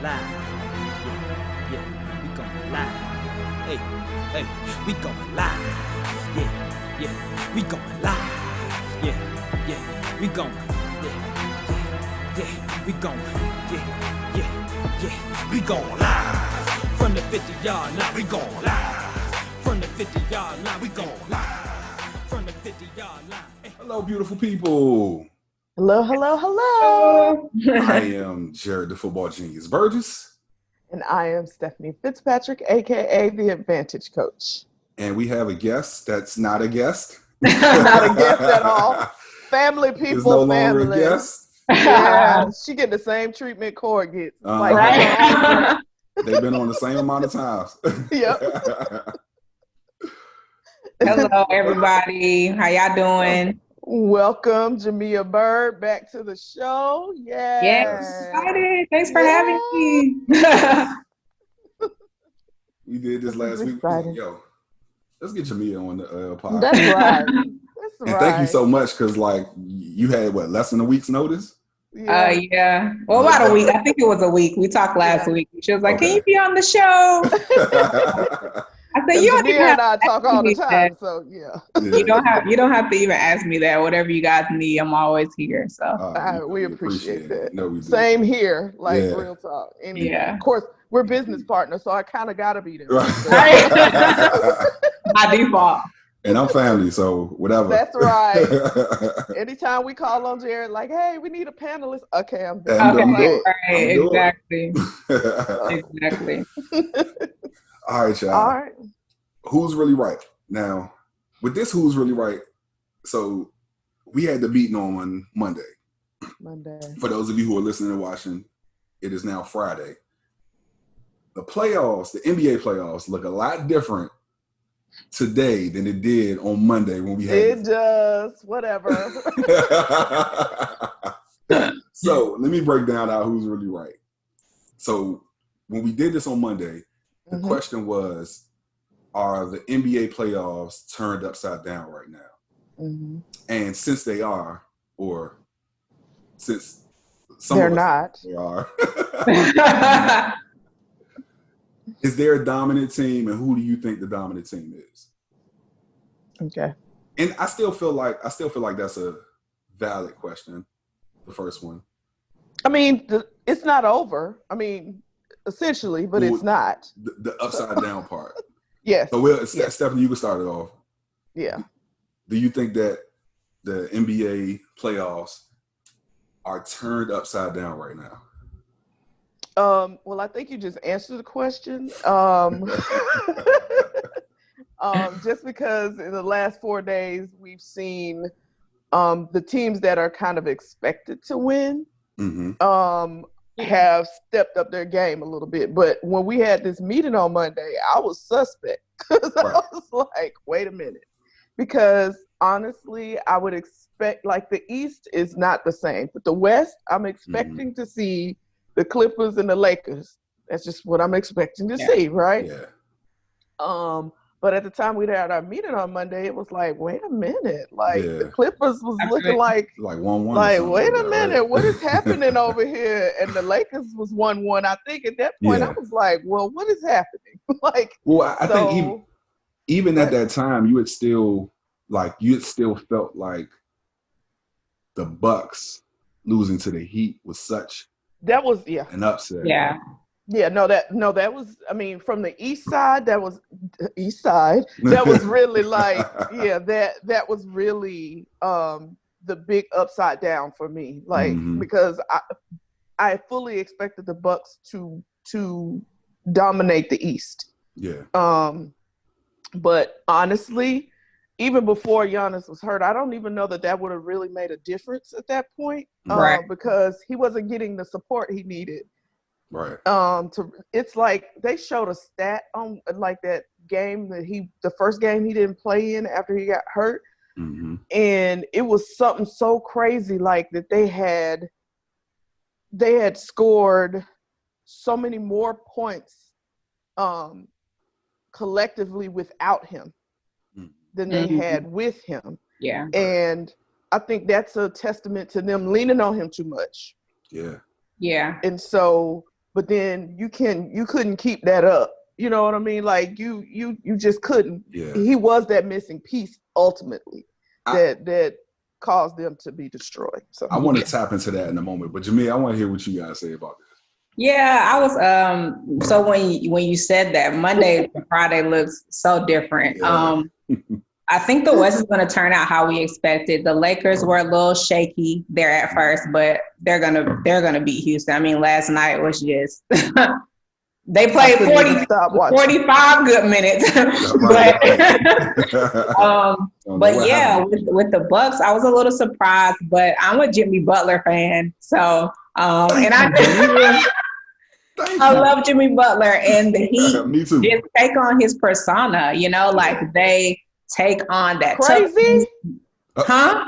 live. Yeah, we going live. Hey, we going live. Yeah, we going live. Yeah, we going. Yeah, we going. Yeah, we going live. From the 50-yard line, we going live. From the 50-yard line, we going live. From the 50-yard line. Hello, beautiful people. Hello. I am Jarrett, the football genius Burgess. And I am Stephanie Fitzpatrick, a.k.a. the Advantage Coach. And we have a guest that's not a guest. Not a guest at all. Family people, It's no family. longer a guest. Yeah, she get the same treatment Cord gets. Like, Right? They've been on the same amount of times. Yep. Hello, everybody. How y'all doing? Welcome, Jamia Bird, back to the show. Yes, excited. Thanks for having me. We did this last week. Yo, let's get Jamia on the podcast. That's right. And thank you so much, because like you had less than a week's notice? Yeah. Well, about a week. I think it was a week. We talked last week. She was like, "Can you be on the show?" I said, "You don't even have to talk all the time." So yeah. You don't have to even ask me that. Whatever you guys need, I'm always here. So we appreciate that. No, we do. Same here. Like real talk. Of course, we're business partners, so I kind of gotta be there. Right. By default. And I'm family, so whatever. That's right. Anytime we call on Jarrett, like, hey, we need a panelist. Okay, I'm there. Okay, right, exactly. Exactly. All right, y'all. All right. Who's really right? Now, with this who's really right, so we had the meeting on Monday. For those of you who are listening and watching, it is now Friday. The playoffs, the NBA playoffs, look a lot different today than it did on Monday when we had it does, whatever. So let me break down out who's really right. So when we did this on Monday, the question was, are the NBA playoffs turned upside down right now? And since they are, or since some they're of us not, they are, is there a dominant team, and who do you think the dominant team is? Okay. And I still feel like that's a valid question, the first one. I mean, it's not over. I mean, essentially, but it's not. The upside down part. Yes. So Stephanie, you can start it off. Yeah. Do you think that the NBA playoffs are turned upside down right now? Well, I think you just answered the question. Just because in the last 4 days we've seen the teams that are kind of expected to win have stepped up their game a little bit. But when we had this meeting on Monday, I was suspect because I was like, wait a minute. Because honestly, I would expect, like, the East is not the same, but the West, I'm expecting to see the Clippers and the Lakers. That's just what I'm expecting to see, right? Yeah. But at the time we had our meeting on Monday, it was like, wait a minute. Like, the Clippers was looking like 1-1. Like, wait a minute, what is happening over here? And the Lakers was 1-1. I think at that point I was like, well, what is happening? Like, well, I think even at that time, you had still felt like the Bucks losing to the Heat was such an upset. Yeah. Yeah, that was, I mean, from the East Side, that was really like, that was really the big upside down for me. Like, because I fully expected the Bucks to dominate the East. Yeah. But honestly, even before Giannis was hurt, I don't even know that would have really made a difference at that point. Because he wasn't getting the support he needed. Right. It's like they showed a stat on like that game the first game he didn't play in after he got hurt. And it was something so crazy, like that they had scored so many more points collectively without him than they had with him. Yeah. And I think that's a testament to them leaning on him too much. Yeah. Yeah. And so but then you couldn't keep that up. You know what I mean? Like you just couldn't. Yeah. He was that missing piece ultimately that caused them to be destroyed. So I want to tap into that in a moment, but Jamie, I want to hear what you guys say about this. Yeah, I was so when you said that Monday to Friday looks so different. Yeah. I think the West is going to turn out how we expected. The Lakers were a little shaky there at first, but they're gonna beat Houston. I mean, last night was just they played 45 good minutes. but yeah, with the Bucks, I was a little surprised, but I'm a Jimmy Butler fan, so and I love Jimmy Butler, and the Heat Me too. just take on his persona, like they take on that crazy, huh?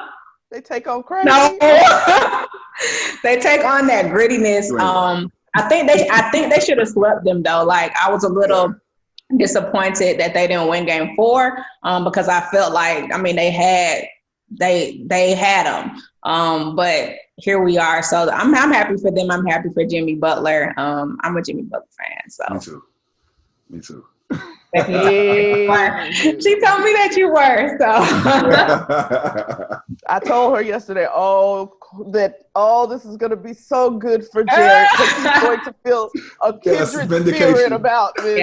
They take on crazy. No, they take on that grittiness. I think they should have swept them though. Like I was a little disappointed that they didn't win Game 4 because I felt like they had them. But here we are. So I'm happy for them. I'm happy for Jimmy Butler. I'm a Jimmy Butler fan. So Me too. She told me that you were. So I told her yesterday, this is going to be so good for Jarrett because he's going to feel a kindred spirit about this.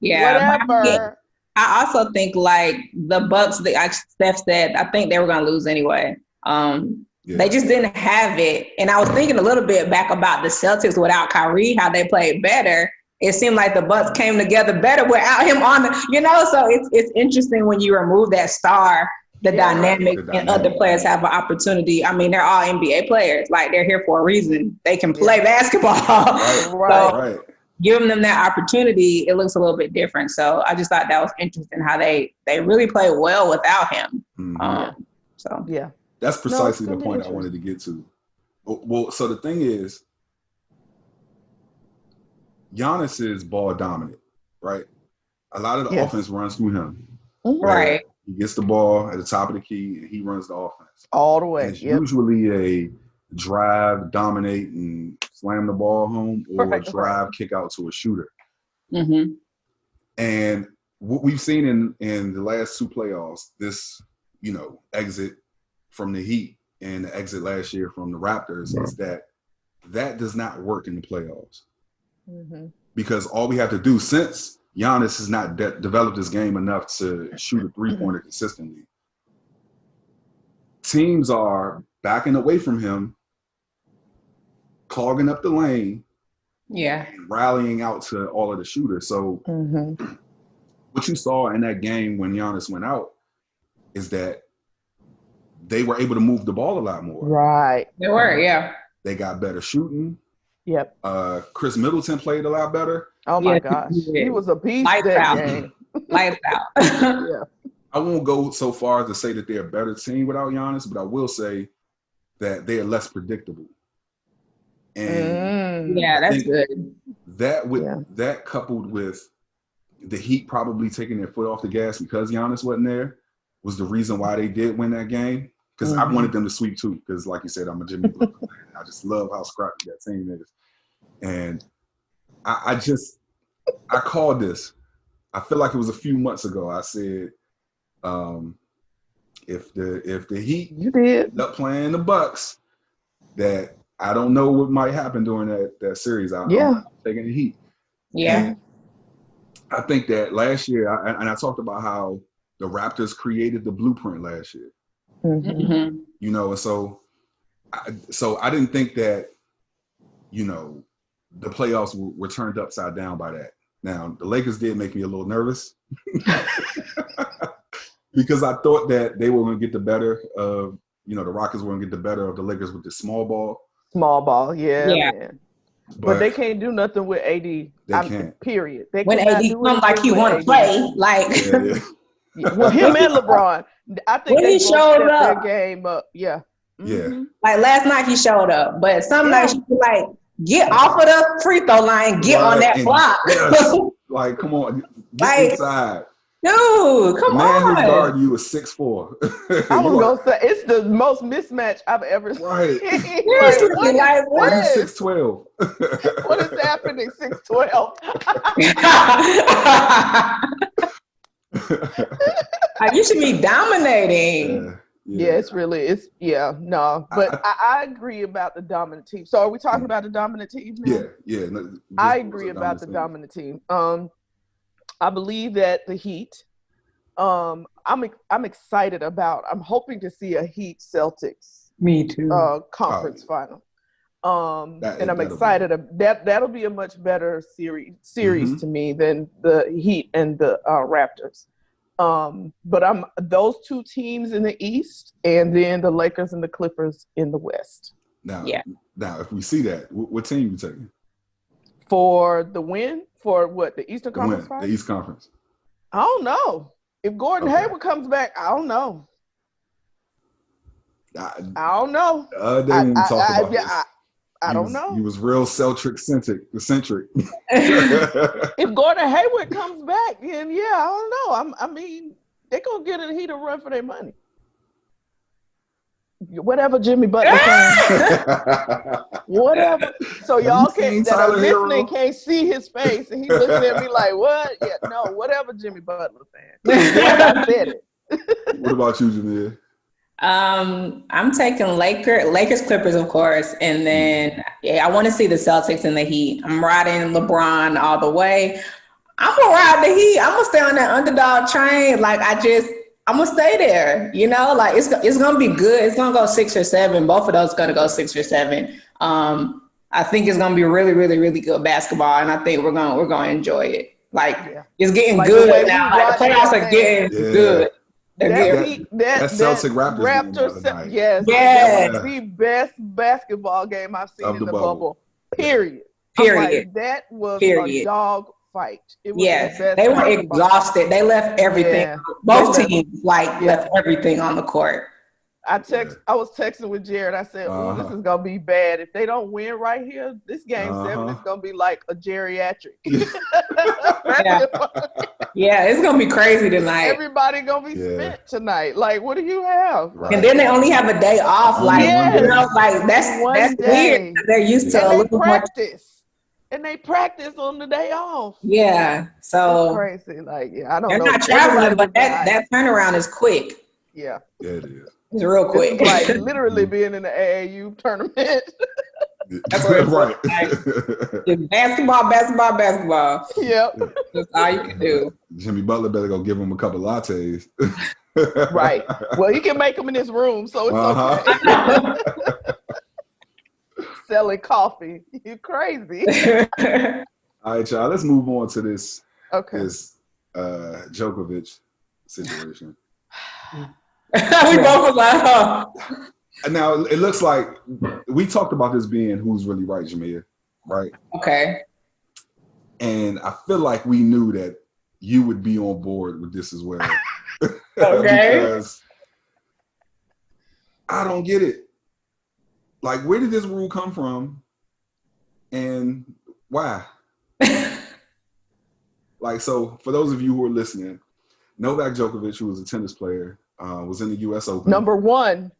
Yeah. Like, whatever. I also think like the Bucks, like Steph said, I think they were going to lose anyway. They just didn't have it. And I was thinking a little bit back about the Celtics without Kyrie, how they played better. It seemed like the Bucks came together better without him on the, so it's interesting when you remove that star, the dynamic and other players have an opportunity. I mean, they're all NBA players. Like they're here for a reason. They can play basketball. Right. Giving them that opportunity, it looks a little bit different. So I just thought that was interesting how they really played well without him. Mm-hmm. That's precisely the point I wanted to get to. Well, so the thing is, Giannis is ball dominant, right? A lot of the offense runs through him. Right. He gets the ball at the top of the key and he runs the offense. All the way. It's usually a drive, dominate, and slam the ball home, or a drive, kick out to a shooter. Mm-hmm. And what we've seen in the last two playoffs, this, exit from the Heat and the exit last year from the Raptors, is that does not work in the playoffs. Mm-hmm. Because all we have to do, since Giannis has not developed his game enough to shoot a three-pointer consistently, teams are backing away from him, clogging up the lane, and rallying out to all of the shooters. So what you saw in that game when Giannis went out is that they were able to move the ball a lot more. Right. They were, They got better shooting. Yep. Chris Middleton played a lot better. Oh my gosh, he was a beast that game. Lights out. I won't go so far as to say that they're a better team without Giannis, but I will say that they are less predictable. And that's good. That coupled with the Heat probably taking their foot off the gas because Giannis wasn't there was the reason why they did win that game. Because I wanted them to sweep too. Because like you said, I'm a Jimmy Butler fan. I just love how scrappy that team is. And I called this. I feel like it was a few months ago. I said, if the Heat end up playing the Bucks, that I don't know what might happen during that series. I'm taking the Heat. Yeah. And I think that last year, I talked about how the Raptors created the blueprint last year. Mm-hmm. And so I didn't think that, the playoffs were turned upside down by that. Now, the Lakers did make me a little nervous because I thought that they were going to get the better of, the Rockets were going to get the better of the Lakers with the small ball. Small ball, man. But they can't do nothing with AD. They can't. Period. They when AD comes like he want to play, like. Well, him and LeBron. I think they showed up. Their game up. Yeah. Yeah. Like last night he showed up, but some nights you like get off of the free throw line, get on that block. Yes. Like, come on, get inside. Dude, come The man who's on. guarding you is 6'4". I was gonna say it's the most mismatch I've ever seen. Right. Like, what Are is you this? 6'12"? What is happening? 6'12". You should be dominating. Yeah, it's no. But I agree about the dominant team. So are we talking about the dominant team now? Yeah. No, I agree about the dominant team. I believe that the Heat. I'm excited about. I'm hoping to see a Heat Celtics. Me too. Conference final. And I'm excited. That'll be a much better series to me than the Heat and the Raptors. But those two teams in the East, and then the Lakers and the Clippers in the West. Now, if we see that, what team you taking? For the win? For what? The Eastern Conference Finals? The East Conference. I don't know. If Gordon Hayward comes back, I don't know. I don't know. They didn't talk about this. I don't know. He was real Celtic-centric. If Gordon Hayward comes back, then I don't know. I mean, they're going to get a Heat a run for their money. Whatever Jimmy Butler can. Whatever. So y'all that are listening can't see his face, and he's looking at me like, what? Yeah, no, whatever Jimmy Butler fan. I said it. What about you, Jamia? I'm taking Lakers, Clippers, of course, and then I want to see the Celtics and the Heat. I'm riding LeBron all the way. I'm gonna ride the Heat. I'm gonna stay on that underdog train. Like I'm gonna stay there. You know, like it's gonna be good. It's gonna go 6 or 7. Both of those gonna go 6 or 7. I think it's gonna be really, really, really good basketball, and I think we're gonna enjoy it. Like it's getting good now. Like the playoffs are getting good. That Celtic Raptors game, yes. The best basketball game I've seen in the bubble. Period. Like, that was a dog fight. It was they were exhausted. They left everything. Yeah. Both teams left everything on the court. I was texting with Jarrett. I said, "Oh, this is gonna be bad. If they don't win right here, this game 7 is gonna be like a geriatric." It's gonna be crazy tonight. Everybody gonna be spent tonight. Like, what do you have? Right. And then they only have a day off. Like, you know, like that's weird. They're used to a little practice. And they practice on the day off. Yeah, so it's crazy. Like, I don't know. They're not traveling, but that turnaround is quick. Yeah, it is. It's real quick. It's like literally being in the AAU tournament. That's right. It's basketball. Yep. That's all you can do. Jimmy Butler better go give him a couple lattes. Right. Well, he can make them in his room, so it's okay. Selling coffee. You crazy. All right, y'all. Let's move on to this Djokovic situation. We both was like, Now, it looks like we talked about this being who's really right, Jamia, right? Okay. And I feel like we knew that you would be on board with this as well. Okay. Because I don't get it. Like, where did this rule come from? And why? Like, so for those of you who are listening, Novak Djokovic, who was a tennis player, was in the U.S. Open. Number one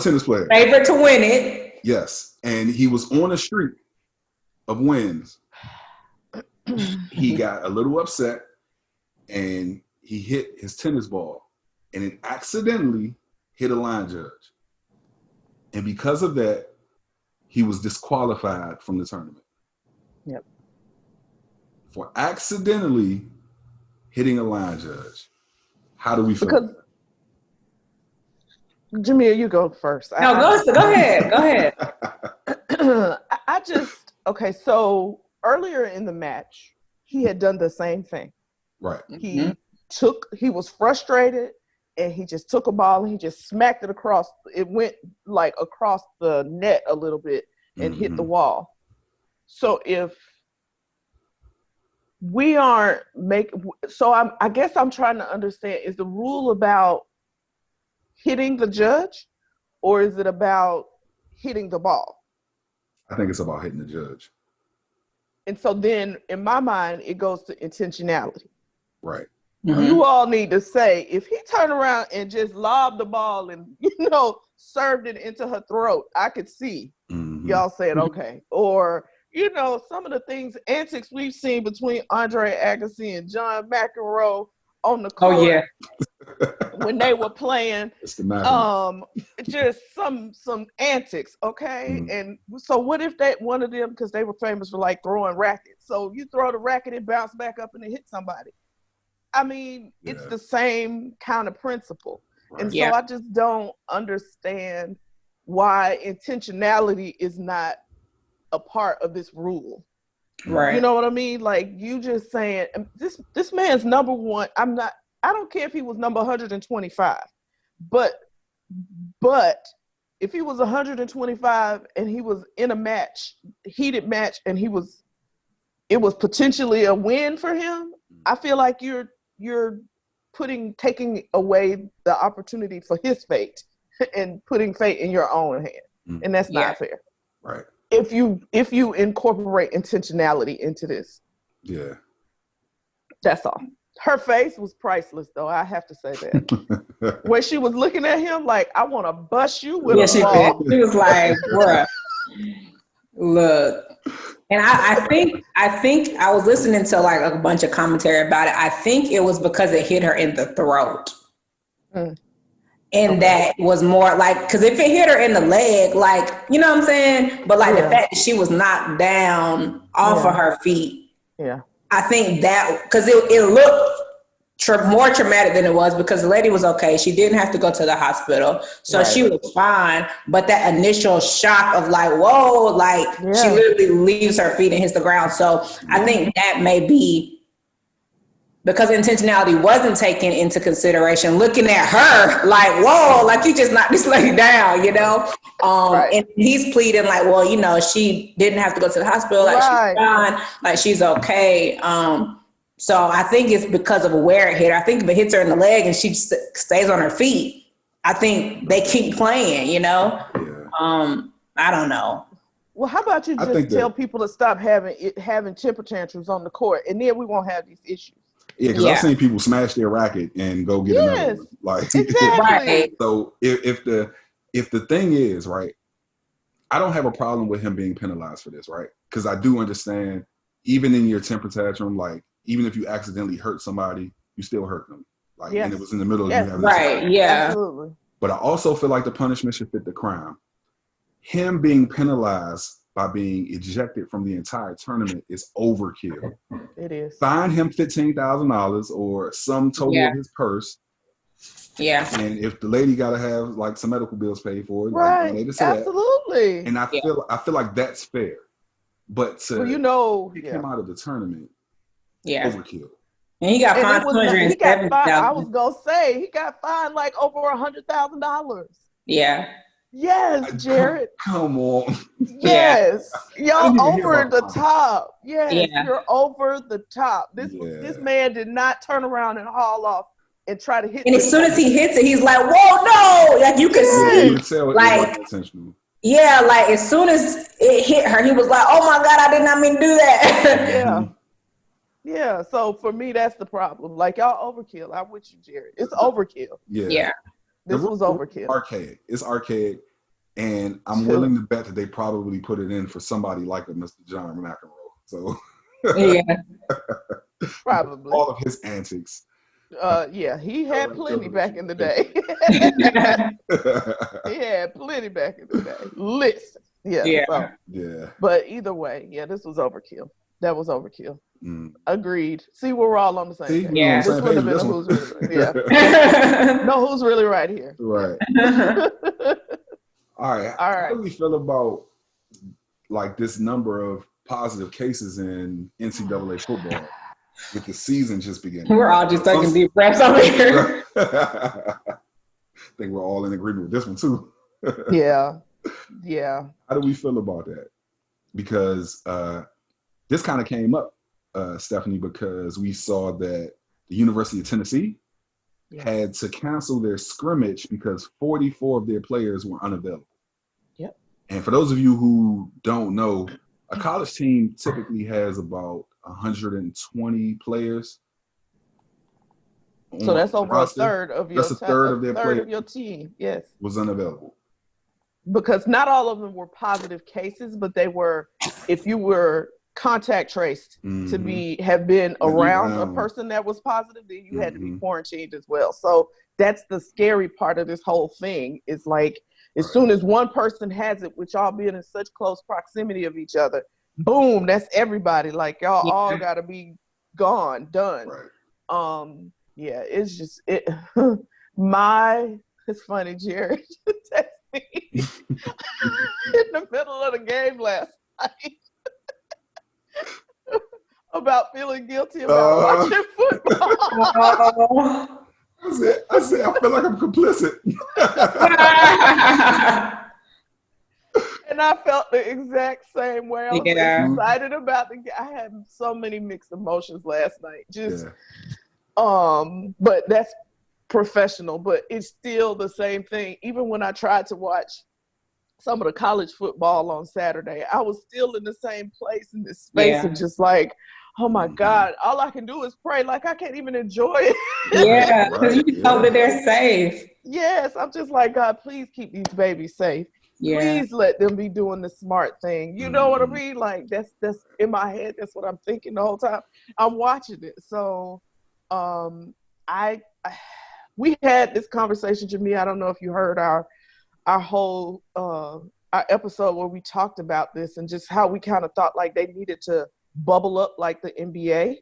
tennis player. Favorite to win it. Yes. And he was on a streak of wins. He got a little upset and he hit his tennis ball and it accidentally hit a line judge. And because of that, he was disqualified from the tournament. Yep. For accidentally hitting a line judge. How do we feel? Because Jamia, you go first. No, go ahead. Go ahead. So earlier in the match, he had done the same thing. Right. He was frustrated and he just took a ball and he just smacked it across. It went like across the net a little bit and hit the wall. So if we aren't I guess I'm trying to understand, is the rule about hitting the judge or is it about hitting the ball? I think it's about hitting the judge. And so then in my mind, it goes to intentionality. Right. You all need to say, if he turned around and just lobbed the ball and, served it into her throat, I could see y'all saying, okay. Or, some of the antics we've seen between Andre Agassi and John McEnroe on the court. Oh, yeah. When they were playing, just some antics, okay? And so what if one of them, because they were famous for like throwing rackets. So you throw the racket, it bounce back up and it hit somebody. I mean, it's the same kind of principle. Right. And so I just don't understand why intentionality is not a part of this rule. Right. You know what I mean? Like, you just saying, this man's number one. I don't care if he was number 125, but if he was 125 and he was in a heated match, and it was potentially a win for him, I feel like you're taking away the opportunity for his fate and putting fate in your own hand. And that's not fair. Right. If you incorporate intentionality into this. Yeah. That's all. Her face was priceless, though. I have to say that. When she was looking at him like, I want to bust you with a ball. She was like, bruh, look. And I think I was listening to like a bunch of commentary about it. I think it was because it hit her in the throat. And that was more like, because if it hit her in the leg, like, you know what I'm saying? But like the fact that she was knocked down off of her feet. Yeah. I think that, because it looked more traumatic than it was, because the lady was okay. She didn't have to go to the hospital. So she was fine. But that initial shock of like, whoa, like she literally leaves her feet and hits the ground. So I think that may be because intentionality wasn't taken into consideration, looking at her like, whoa, like you just knocked this lady down, And he's pleading like, well, she didn't have to go to the hospital. Like she's fine, like she's okay. So I think it's because of where it hit her. I think if it hits her in the leg and she stays on her feet, I think they keep playing, I don't know. Well, how about you just tell people to stop having temper tantrums on the court, and then we won't have these issues. Yeah, because I've seen people smash their racket and go get another one. Like, exactly. So if the thing is, right, I don't have a problem with him being penalized for this, right? Because I do understand, even in your temper tantrum, like, even if you accidentally hurt somebody, you still hurt them. Like, and it was in the middle of you having this absolutely. But I also feel like the punishment should fit the crime. Him being penalized by being ejected from the entire tournament is overkill. It is. Fine him $15,000 or some total of his purse. Yeah. And if the lady got to have like some medical bills paid for it, right? Like, absolutely. And I feel like that's fair. But to kick him out of the tournament, overkill. And he got fined $270,000. I was gonna say he got fined like over $100,000. Yeah. Yes, Jarrett. Come on. Yes. Y'all over the top. Yes, you're over the top. This man did not turn around and haul off and try to hit. And as soon as he hits it, he's like, whoa, no. Like you can see. Like, like as soon as it hit her, he was like, oh my God, I did not mean to do that. Yeah. So for me, that's the problem. Like, y'all overkill. I'm with you, Jarrett. It's overkill. Yeah. This was overkill. Archaic. It's archaic. And I'm willing to bet that they probably put it in for somebody like a Mr. John McEnroe. So probably all of his antics. He had plenty back in the day. He had plenty back in the day. Listen. But either way, this was overkill. That was overkill. Agreed. See, we're all on the same page. Yeah. This would have been a who's really right. No, who's really right here. Right. All right. How do we feel about like this number of positive cases in NCAA football with the season just beginning? We're all just taking deep breaths over here. I think we're all in agreement with this one too. Yeah. How do we feel about that? Because this kind of came up, Stephanie, because we saw that the University of Tennessee had to cancel their scrimmage because 44 of their players were unavailable. Yep. And for those of you who don't know, a college team typically has about 120 players. So that's over roster, a third of your that's a third of their players of your team. Yes, was unavailable. Because not all of them were positive cases, but they were. If you were contact traced to have been around a person that was positive, then you had to be quarantined as well. So that's the scary part of this whole thing. Is like as soon as one person has it, which y'all being in such close proximity of each other, boom, that's everybody. Like y'all all got to be gone, done. Right. Yeah, it's just it. It's funny, Jarrett texted me in the middle of the game last night about feeling guilty about watching football. I said, I feel like I'm complicit. And I felt the exact same way. I was excited about the game. I had so many mixed emotions last night. But that's professional, but it's still the same thing. Even when I tried to watch some of the college football on Saturday, I was still in the same place in this space and just like, oh my God, all I can do is pray. Like I can't even enjoy it. Yeah, because you know that they're safe. Yes, I'm just like, God, please keep these babies safe. Yeah. Please let them be doing the smart thing. You know what I mean? Like that's in my head. That's what I'm thinking the whole time I'm watching it. So we had this conversation, Jamie. I don't know if you heard our whole our episode where we talked about this and just how we kind of thought like they needed to bubble up like the NBA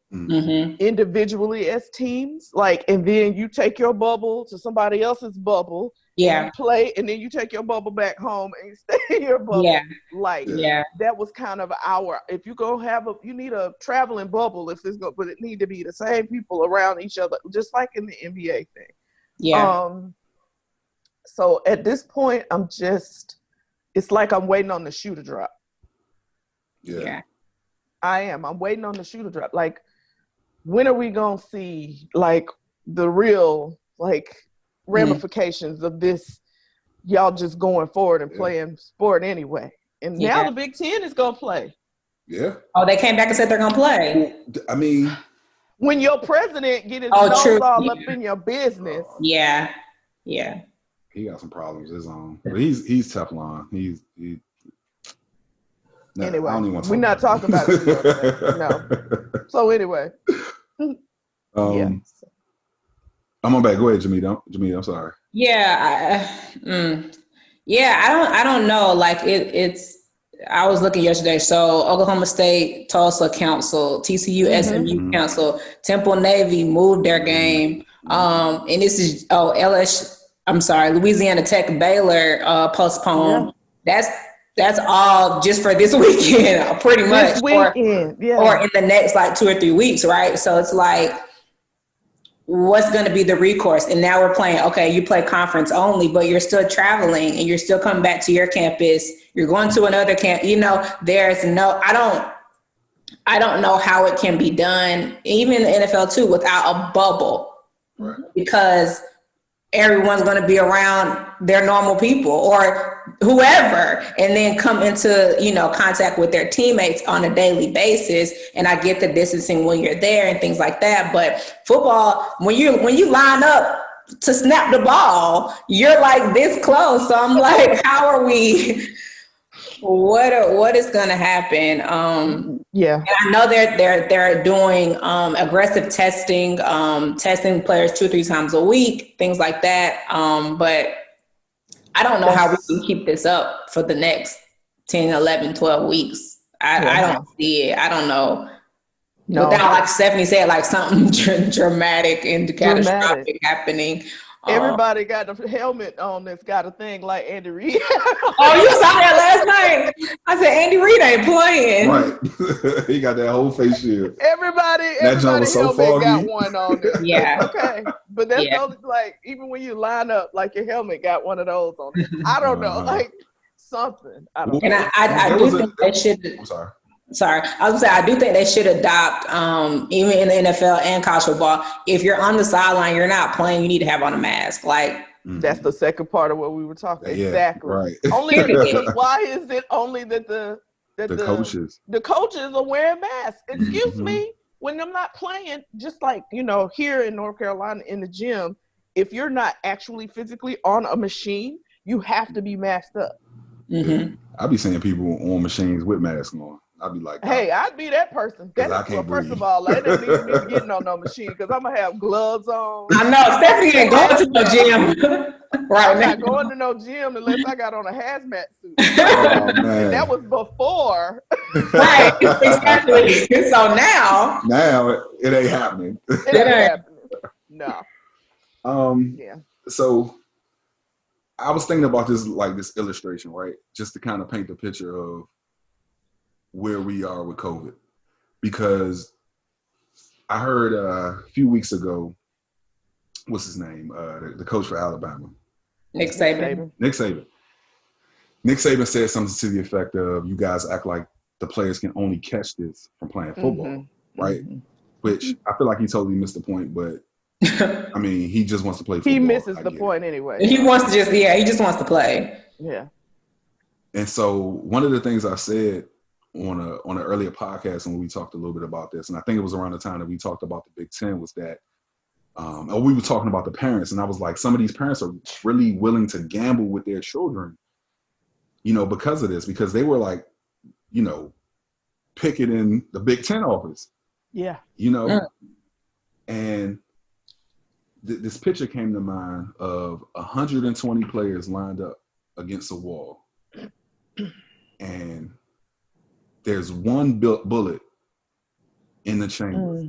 individually as teams. Like, and then you take your bubble to somebody else's bubble. Yeah. You play, and then you take your bubble back home and you stay in your bubble. Yeah. Like, that was kind of if you're going to have you need a traveling bubble but it need to be the same people around each other, just like in the NBA thing. Yeah. So at this point, it's like I'm waiting on the shoe to drop. Yeah. I am. I'm waiting on the shoe to drop. Like, when are we going to see, like, the real, like, ramifications of this, y'all just going forward and playing sport anyway? And now the Big Ten is going to play. Yeah. Oh, they came back and said they're going to play. I mean, when your president get his nose all up in your business. Yeah. He got some problems of his own. But he's Teflon. Anyway, we're not talking about it. No. So anyway. I'm on back. Go ahead, Jamie. I'm sorry. Yeah. I don't know. Like it's. I was looking yesterday. So Oklahoma State, Tulsa canceled, TCU, SMU canceled, Temple Navy moved their game. And this is Louisiana Tech Baylor postponed. Yeah. That's all just for this weekend, pretty much. This weekend, or in the next like 2 or 3 weeks, right? So it's like, what's going to be the recourse? And now we're playing, okay, you play conference only, but you're still traveling and you're still coming back to your campus. You're going to another camp. You know, there's I don't know how it can be done, even in the NFL too, without a bubble, because everyone's going to be around their normal people or whoever, and then come into, contact with their teammates on a daily basis. And I get the distancing when you're there and things like that. But football, when you line up to snap the ball, you're like this close. So I'm like, how are we? What is going to happen? And I know they're doing aggressive testing, testing players 2 or 3 times a week, things like that. But I don't know how we can keep this up for the next 10, 11, 12 weeks. I don't see it. I don't know. No. Without, like Stephanie said, like something dramatic and catastrophic happening. Everybody got the helmet on that's got a thing like Andy Reid. Oh, you saw that last night? I said, Andy Reid ain't playing. Right. He got that whole face shield. Everybody was so helmet got one on there. Yeah. Okay. But that's only, like, even when you line up, like your helmet got one of those on it. I don't know. Like something. I don't know. And I do think they should. I'm sorry. Sorry, I was gonna say I do think they should adopt, even in the NFL and college football. If you're on the sideline, you're not playing. You need to have on a mask. Like that's the second part of what we were talking. Yeah, exactly. Right. Only because why is it only that the coaches are wearing masks? Excuse me. when I'm not playing, just like, here in North Carolina in the gym, if you're not actually physically on a machine, you have to be masked up. Mm-hmm. I be seeing people on machines with masks on. I'd be like, hey, I'd be that person. First of all, that didn't need me getting on no machine because I'm gonna have gloves on. I know, Stephanie ain't going to the gym. I'm not going to no gym unless I got on a hazmat suit. Oh, man. And that was before. Right, exactly. So now it ain't happening. It ain't happening. No. Yeah. So I was thinking about this illustration, right? Just to kind of paint the picture of where we are with COVID. Because I heard a few weeks ago, what's his name? The coach for Alabama. Nick Saban. Nick Saban said something to the effect of, you guys act like the players can only catch this from playing football, right? Mm-hmm. Which I feel like he totally missed the point, but I mean, he just wants to play football. He misses the point anyway. He wants to he just wants to play. Yeah. And so one of the things I said on an earlier podcast when we talked a little bit about this, and I think it was around the time that we talked about the Big Ten, was that we were talking about the parents, and I was like, some of these parents are really willing to gamble with their children, because of this, because they were like, picketing the Big Ten office. Yeah. And this picture came to mind of 120 players lined up against a wall. And there's one bullet in the chamber.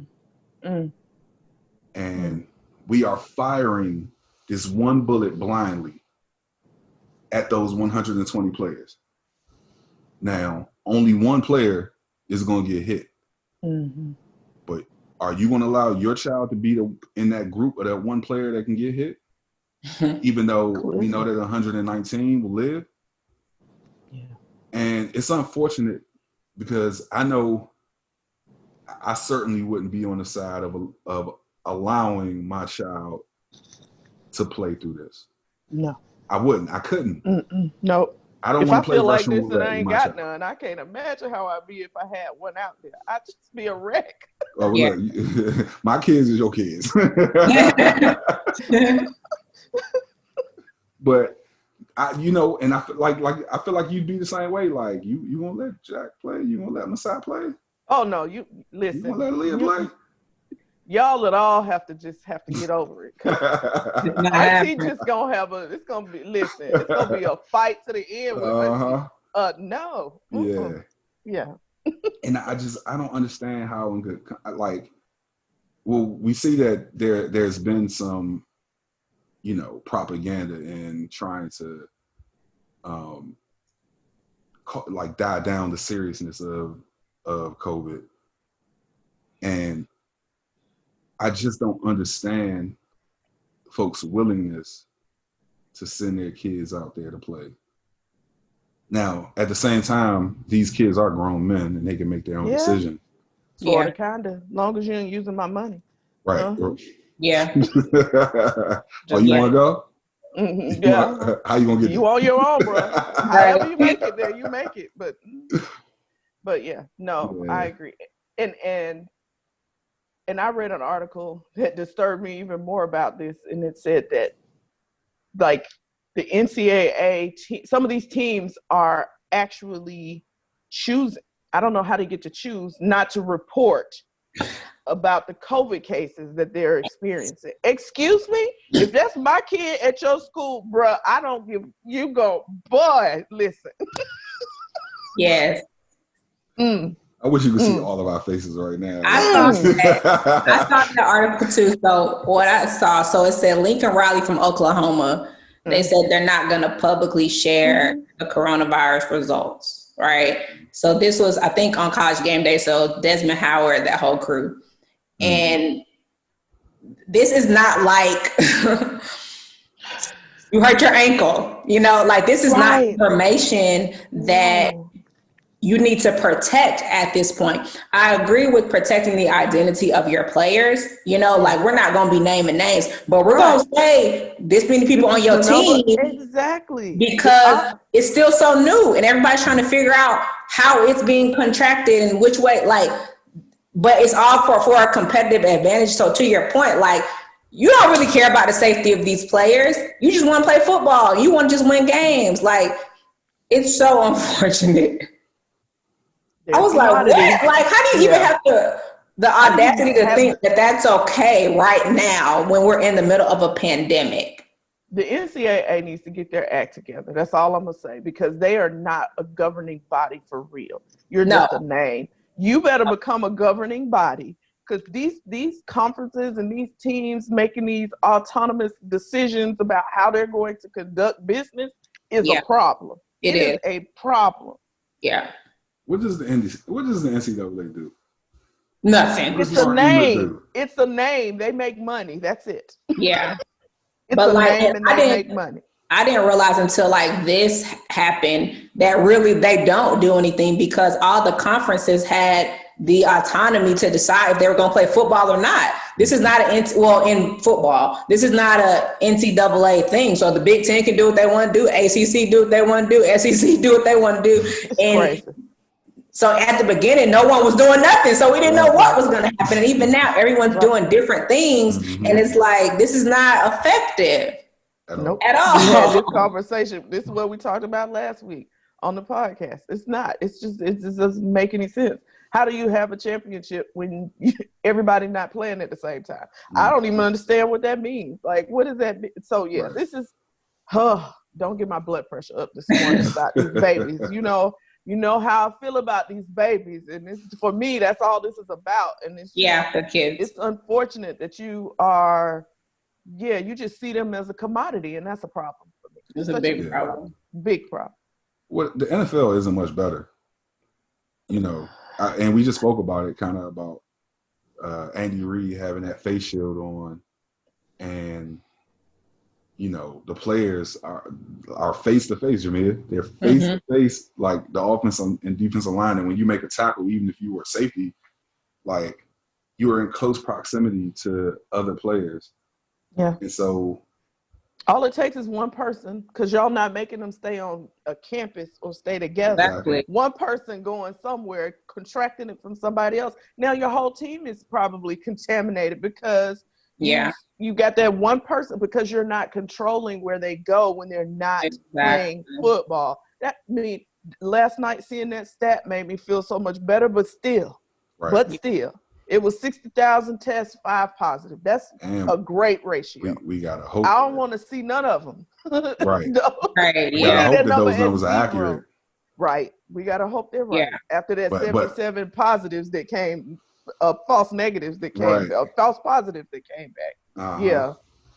And we are firing this one bullet blindly at those 120 players. Now, only one player is going to get hit. Mm-hmm. But are you going to allow your child to be in that group of that one player that can get hit? Even though we know that 119 will live? Yeah. And it's unfortunate because I know I certainly wouldn't be on the side of allowing my child to play through this. No. I wouldn't. I couldn't. Nope. I don't want to play Russian roulette. If I feel like this and I ain't got none, I can't imagine how I'd be if I had one out there. I'd just be a wreck. Oh, yeah. Look, my kids is your kids. But and I feel like you'd be the same way. Like you won't let Jack play, you won't let Masai play. Oh no, you listen. You won't let Leah play. Y'all would all have to get over it. IT just gonna have it's gonna be a fight to the end with no. Yeah. Yeah. And I don't understand how we see that there's been some, propaganda in trying to die down the seriousness of COVID. And I just don't understand folks' willingness to send their kids out there to play. Now, at the same time, these kids are grown men and they can make their own decision. Sort of, kind of, long as you ain't using my money. Right. Yeah. Oh, you want to go? Mm-hmm. Yeah. How you going to get you on your own, bro. However you make it there, you make it. But yeah, no, I agree. And I read an article that disturbed me even more about this, and it said that, like, the NCAA, some of these teams are actually choosing, I don't know how they get to choose, not to report about the COVID cases that they're experiencing. Excuse me? If that's my kid at your school, bruh, I don't give, you go, boy, listen. Yes. I wish you could see all of our faces right now. I saw the article too. So what I saw, it said Lincoln Riley from Oklahoma. They said they're not going to publicly share the coronavirus results, right? So this was, I think, on College Game Day. So Desmond Howard, that whole crew. And this is not like you hurt your ankle, this is not information that you need to protect at this point. I agree with protecting the identity of your players. We're not going to be naming names, but we're going to say this many people on your team. Exactly. Because it's still so new and everybody's trying to figure out how it's being contracted and which way. but it's all for a competitive advantage. So to your point, like, you don't really care about the safety of these players. You just want to play football. You want to just win games. Like, it's so unfortunate. I was like, what? Like, how do you even have the audacity to think that that's okay right now when we're in the middle of a pandemic? The NCAA needs to get their act together. That's all I'm going to say, because they are not a governing body for real. You're just a name. You better become a governing body, because these conferences and these teams making these autonomous decisions about how they're going to conduct business is a problem. It is a problem. Yeah. What does the NCAA do? Nothing. It's a name. It's a name. They make money. That's it. Yeah. It's a name and they make money. I didn't realize until like this happened that really they don't do anything, because all the conferences had the autonomy to decide if they were going to play football or not. This is not in football, this is not a NCAA thing. So the Big Ten can do what they want to do, ACC do what they want to do, SEC do what they want to do. And crazy. So at the beginning, no one was doing nothing. So we didn't know what was going to happen. And even now, everyone's doing different things. Mm-hmm. And it's like, this is not effective at all. We had this conversation. This is what we talked about last week on the podcast. It's not. It just doesn't make any sense. How do you have a championship when everybody not playing at the same time? Mm-hmm. I don't even understand what that means. Like, what does that mean? So, yeah, this is, don't get my blood pressure up this morning about these babies. You know how I feel about these babies. And for me, that's all this is about. And it's the kids. It's unfortunate that you are, you just see them as a commodity, and that's a problem for me. It's a big problem. Big problem. Well, the NFL isn't much better. And we just spoke about it, kind of about Andy Reid having that face shield on, and the players are face to face, Jamia. They're face to face, like the offensive and defensive line. And when you make a tackle, even if you were safety, like you are in close proximity to other players. Yeah. And so all it takes is one person, because y'all not making them stay on a campus or stay together. Exactly. One person going somewhere, contracting it from somebody else. Now your whole team is probably contaminated because you got that one person, because you're not controlling where they go when they're not playing football. Last night seeing that stat made me feel so much better, but still, it was 60,000 tests, 5 positive. That's a great ratio. We gotta hope. I don't want to see none of them. Right. No. Right. We gotta hope that those numbers are accurate. Right. We gotta hope they're right. Yeah. After that 77 positives that came, false negatives that came, false positives that came back. Uh-huh. Yeah.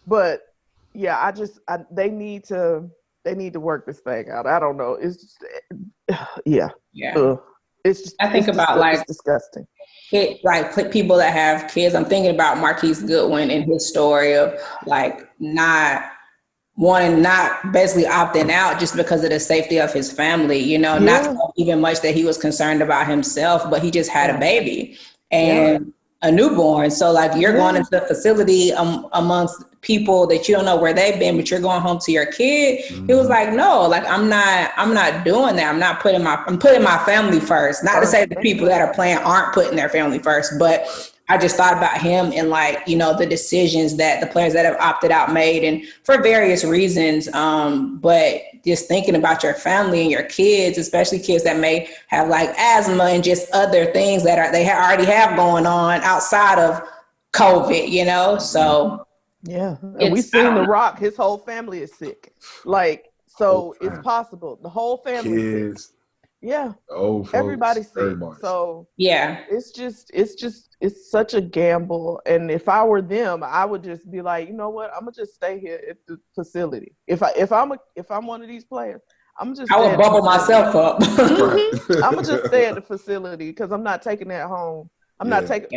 But they need to work this thing out. I don't know. It's just, it's just. I think about disgusting. Like people that have kids. I'm thinking about Marquise Goodwin and his story of like not basically opting out just because of the safety of his family. Not even much that he was concerned about himself, but he just had a baby and a newborn. So like you're going into the facility amongst people that you don't know where they've been, but you're going home to your kid. Mm-hmm. He was like, no, like I'm not doing that. I'm putting my family first. Not to say the people that are playing aren't putting their family first, but I just thought about him and like, the decisions that the players that have opted out made, and for various reasons. But just thinking about your family and your kids, especially kids that may have like asthma and just other things that they already have going on outside of COVID, so. Yeah. And we've seen The Rock, his whole family is sick. Like, so it's possible. The whole family is sick. Yeah. Oh, folks, everybody's sick. everybody. So it's such a gamble. And if I were them, I would just be like, you know what? I'm gonna just stay here at the facility. If I'm one of these players, I would bubble myself up. I'm gonna just stay at the facility because I'm not taking that home.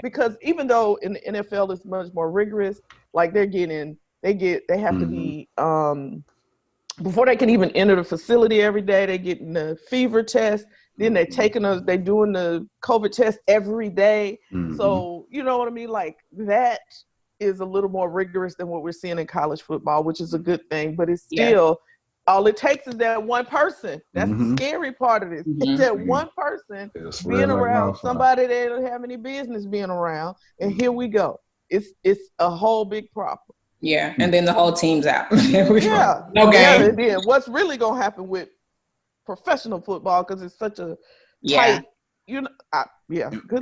Because even though in the NFL it's much more rigorous, like they have to be before they can even enter the facility every day, they getting the fever test. Then they doing the COVID test every day. Mm-hmm. So you know what I mean? Like that is a little more rigorous than what we're seeing in college football, which is a good thing. But it's still all it takes is that one person. That's the scary part of this. It's that one person being around somebody they don't have any business being around, and here we go. It's a whole big problem. Yeah, and then the whole team's out. Yeah, no game. Yeah, and then what's really gonna happen with professional football, because it's such a tight, good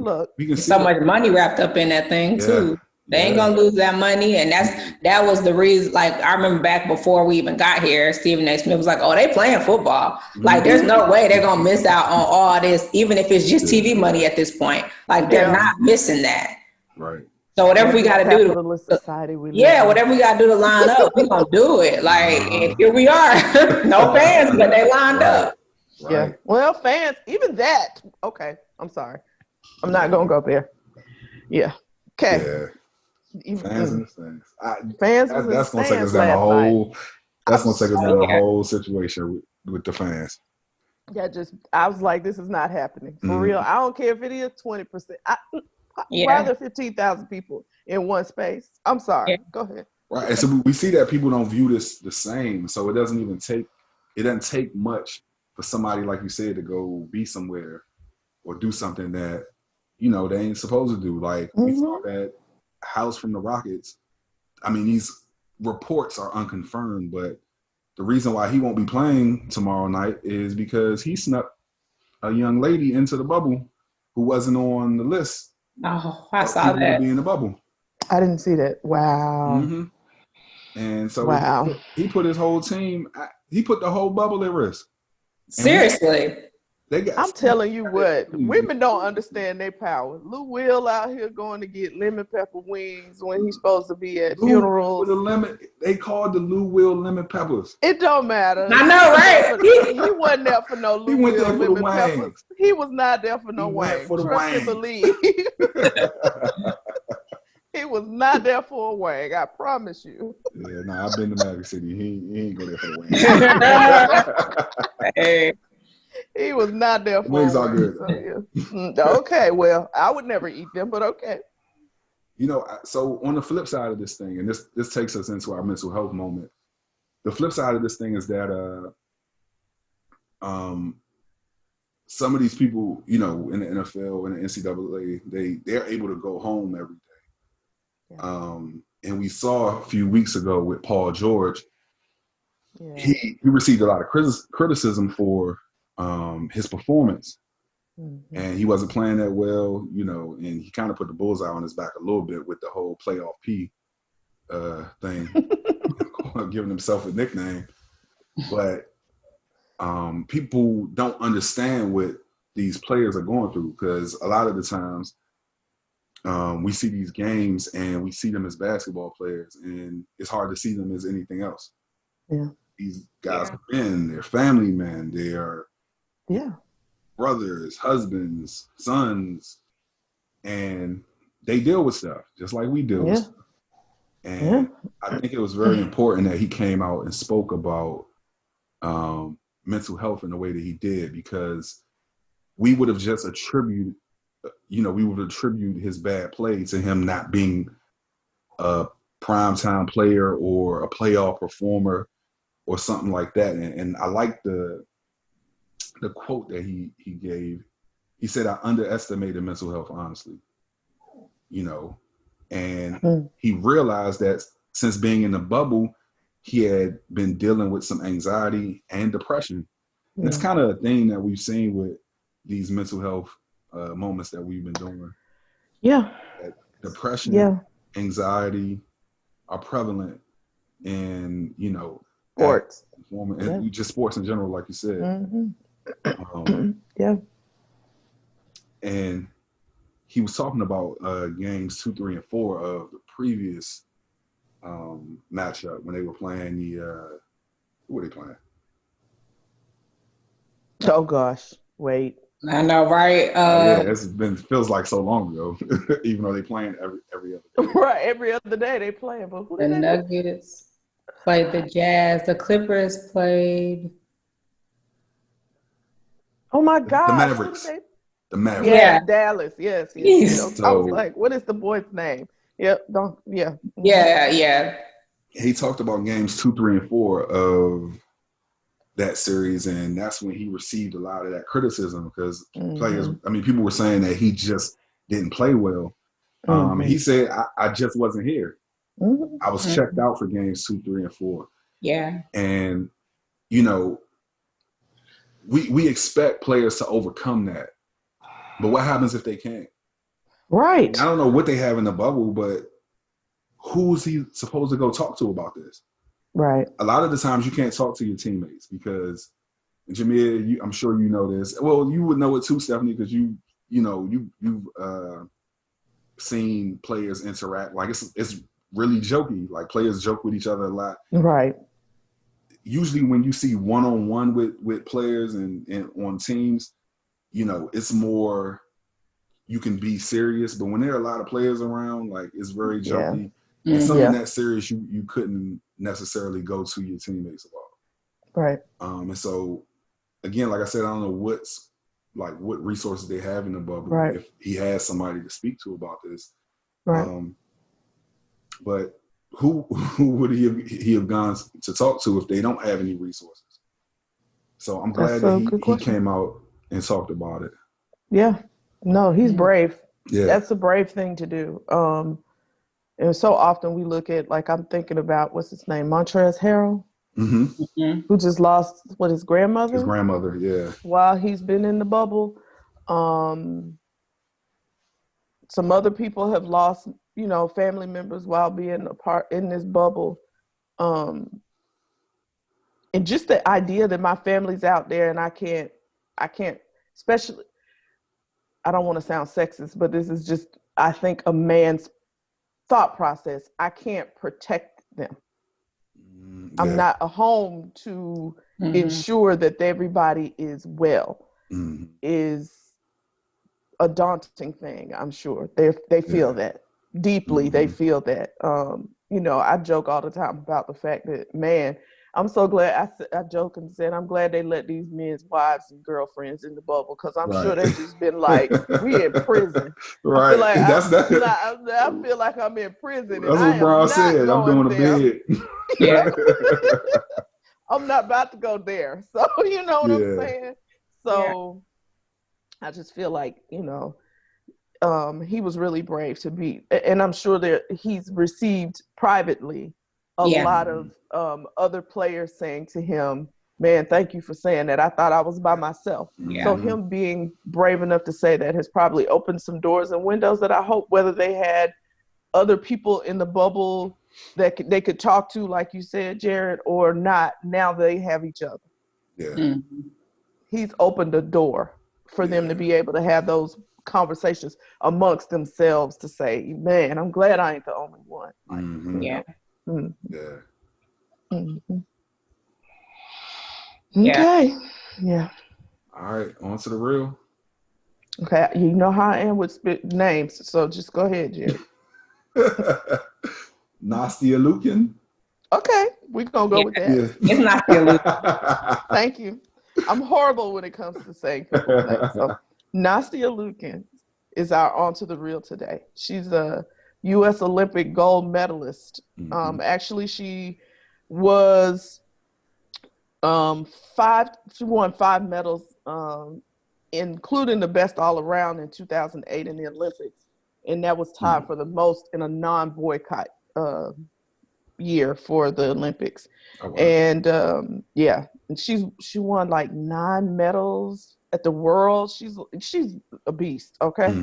luck. So much money wrapped up in that thing too. They ain't gonna lose that money, and that was the reason. Like, I remember back before we even got here, Stephen A. Smith was like, "Oh, they playing football. Like, there's no way they're gonna miss out on all this, even if it's just TV money at this point. Like, they're not missing that." Right. So whatever we got to do, whatever we got to do to line up, we're gonna do it. Like, and here we are, no fans, but they lined up. Right. Yeah. Well, fans, even that. Okay, I'm sorry, I'm not gonna go there. Yeah. Okay. Yeah. Fans and things. That's gonna take us down the whole. That's gonna take us down the whole situation with the fans. Yeah, I was like, this is not happening for real. I don't care if it is 20%. Why are there 15,000 people in one space? I'm sorry. Go ahead. Right, and so we see that people don't view this the same. So it doesn't take much for somebody, like you said, to go be somewhere or do something that they ain't supposed to do. Like we saw that House from the Rockets. I mean, these reports are unconfirmed, but the reason why he won't be playing tomorrow night is because he snuck a young lady into the bubble who wasn't on the list. Oh, I saw that. To be in the bubble. I didn't see that. Wow. And so he put his whole team. He put the whole bubble at risk. Seriously. I'm telling you what, women don't understand their power. Lou Will out here going to get lemon pepper wings when he's supposed to be at funerals. They called the Lou Will lemon peppers. It don't matter. I know, right? He wasn't there for no Lou Will lemon peppers. He was not there for no wings. Trust and believe. He was not there for a wang. I promise you. Yeah, no, I've been to Magic City. He ain't go there for the wings. Hey. He was not there for wings are good. So, okay, well, I would never eat them, but okay. So on the flip side of this thing, and this takes us into our mental health moment. The flip side of this thing is that some of these people, in the NFL and the NCAA, they're able to go home every day. Yeah. And we saw a few weeks ago with Paul George, he received a lot of criticism for his performance, and he wasn't playing that well, and he kind of put the bullseye on his back a little bit with the whole playoff P thing, giving himself a nickname. But people don't understand what these players are going through, because a lot of the times we see these games and we see them as basketball players, and it's hard to see them as anything else. Yeah, these guys are men, they're family men, they are brothers, husbands, sons, and they deal with stuff just like we deal with stuff. And I think it was very important that he came out and spoke about mental health in the way that he did, because we would have just attributed his bad play to him not being a primetime player or a playoff performer or something like that. And I like the quote that he gave. He said, "I underestimated mental health, honestly." And he realized that since being in the bubble, he had been dealing with some anxiety and depression. And it's kind of a thing that we've seen with these mental health moments that we've been doing. Yeah. That depression, anxiety are prevalent in, sports. And just sports in general, like you said. And he was talking about games 2, 3, and 4 of the previous matchup when they were playing who were they playing? Oh gosh, wait. I know, right? Feels like so long ago, even though they playing every other day. Right, every other day they playing. But who the Nuggets played the Jazz. The Clippers played. Oh my God! The Mavericks. The Mavericks. Yeah, Dallas. Yes. So, I was like, what is the boy's name? Yeah. Yeah. He talked about games 2, 3, and 4 of that series, and that's when he received a lot of that criticism because people were saying that he just didn't play well. He said, I just wasn't here. I was checked out for games 2, 3, and 4. Yeah. And, you know, we expect players to overcome that. But what happens if they can't? Right. I don't know what they have in the bubble, but who's he supposed to go talk to about this? Right. A lot of the times you can't talk to your teammates because, Jameer, I'm sure you know this. Well, you would know it too, Stephanie, because you've seen players interact. Like it's really jokey. Like players joke with each other a lot. Right. Usually when you see one-on-one with players and on teams, you know, it's more you can be serious. But when there are a lot of players around, like it's very jokey. Yeah. And something that serious you couldn't necessarily go to your teammates about. Right. And so again, like I said, I don't know what resources they have in the bubble. Right. If he has somebody to speak to about this. Right. But who would he have gone to talk to if they don't have any resources? So I'm glad that he came out and talked about it. Yeah. No, he's brave. Yeah. That's a brave thing to do. And so often we look at, like, I'm thinking about, what's his name? Montrezl Harrell, who just lost, his grandmother? His grandmother, yeah. While he's been in the bubble. Some other people have lost, you know, family members while being a part in this bubble. And just the idea that my family's out there and I can't, especially, I don't want to sound sexist, but this is just, I think, a man's thought process. I can't protect them. Yeah. I'm not a home to ensure that everybody is well. Is a daunting thing. I'm sure they feel that deeply. They feel that. You know, I joke all the time about the fact that, man, I'm so glad. I joke and said, I'm glad they let these men's wives and girlfriends in the bubble because I'm sure they've just been like, we in prison. Right. I feel like I'm in prison. That's what Brown said. I'm doing a bid. Yeah. I'm not about to go there. So, you know what I'm saying? So I just feel like, you know, he was really brave to be, and I'm sure that he's received privately a lot of other players saying to him, man, thank you for saying that. I thought I was by myself. Yeah. So him being brave enough to say that has probably opened some doors and windows that I hope, whether they had other people in the bubble that they could talk to, like you said, Jarrett, or not, now they have each other. Yeah. He's opened a door for them to be able to have those conversations amongst themselves to say, man, I'm glad I ain't the only one. Yeah. Okay. Yeah. All right, on to the real. Okay, you know how I am with names, so just go ahead, Jerry. Nastia Lukin. Okay, we're gonna go with that. Yeah. It's Nastia Lukin. Thank you. I'm horrible when it comes to saying people's names. So Nastia Lukin is our on to the real today. She's a U.S. Olympic gold medalist. Actually, she was she won 5 medals, including the best all around in 2008 in the Olympics. And that was tied for the most in a non-boycott year for the Olympics. Oh, wow. And and she won like 9 medals at the World. She's a beast, okay?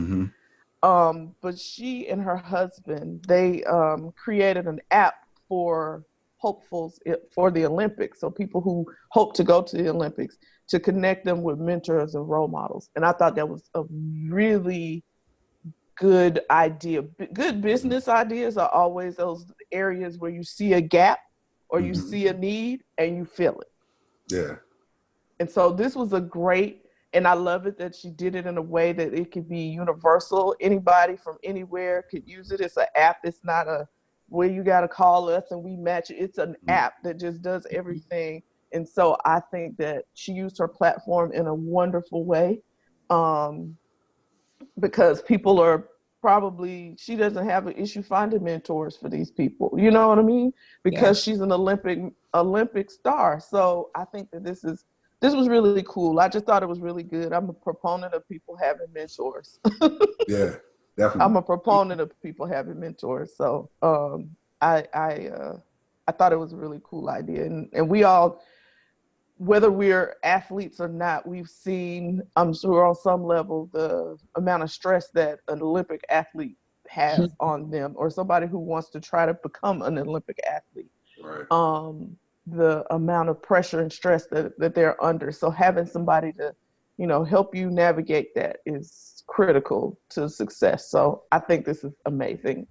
But she and her husband, they created an app for hopefuls for the Olympics, so people who hope to go to the Olympics, to connect them with mentors and role models. And I thought that was a really good idea. Good business ideas are always those areas where you see a gap or you see a need and you fill it. Yeah. And so this was a great, and I love it that she did it in a way that it could be universal. Anybody from anywhere could use it. It's an app. It's not a where you got to call us and we match it. It's an app that just does everything. And so I think that she used her platform in a wonderful way, because people are probably she doesn't have an issue finding mentors for these people. You know what I mean? Because she's an Olympic star. So I think that this was really cool. I just thought it was really good. I'm a proponent of people having mentors. Yeah, definitely. I'm a proponent of people having mentors. So I thought it was a really cool idea. And we all, whether we're athletes or not, we've seen, I'm sure on some level, the amount of stress that an Olympic athlete has on them, or somebody who wants to try to become an Olympic athlete. Right. The amount of pressure and stress that they're under. So having somebody to, help you navigate that is critical to success. So I think this is amazing.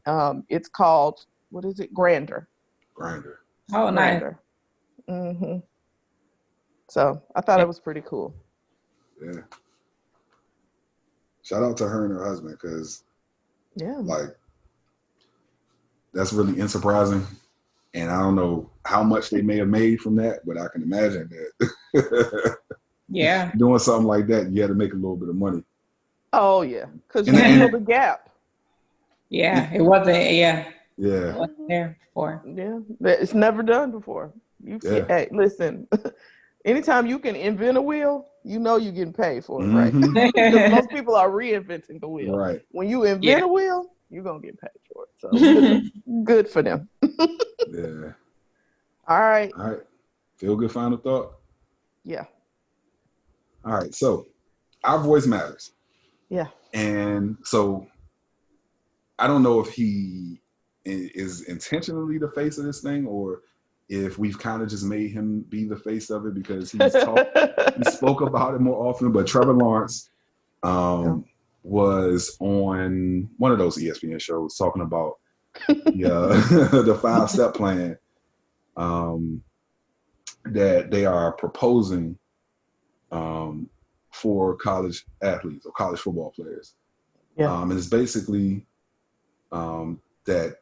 It's called, what is it? Grinder. Oh, nice. Mm-hmm. So I thought it was pretty cool. Yeah. Shout out to her and her husband, because that's really unsurprising. And I don't know how much they may have made from that, but I can imagine that. Yeah. Doing something like that, you had to make a little bit of money. Oh, yeah. Because you feel the gap. Yeah. It wasn't, Yeah. It wasn't there before. Yeah. It's never done before. Hey, listen, anytime you can invent a wheel, you're getting paid for it, right? Because most people are reinventing the wheel. Right. When you invent a wheel, you're going to get paid for it. So good for them. Yeah. All right. Feel good final thought? Yeah. All right. So our voice matters. Yeah. And so I don't know if he is intentionally the face of this thing, or if we've kind of just made him be the face of it because he spoke about it more often. But Trevor Lawrence was on one of those ESPN shows talking about the 5-step plan that they are proposing for college athletes or college football players. Yeah. And it's basically that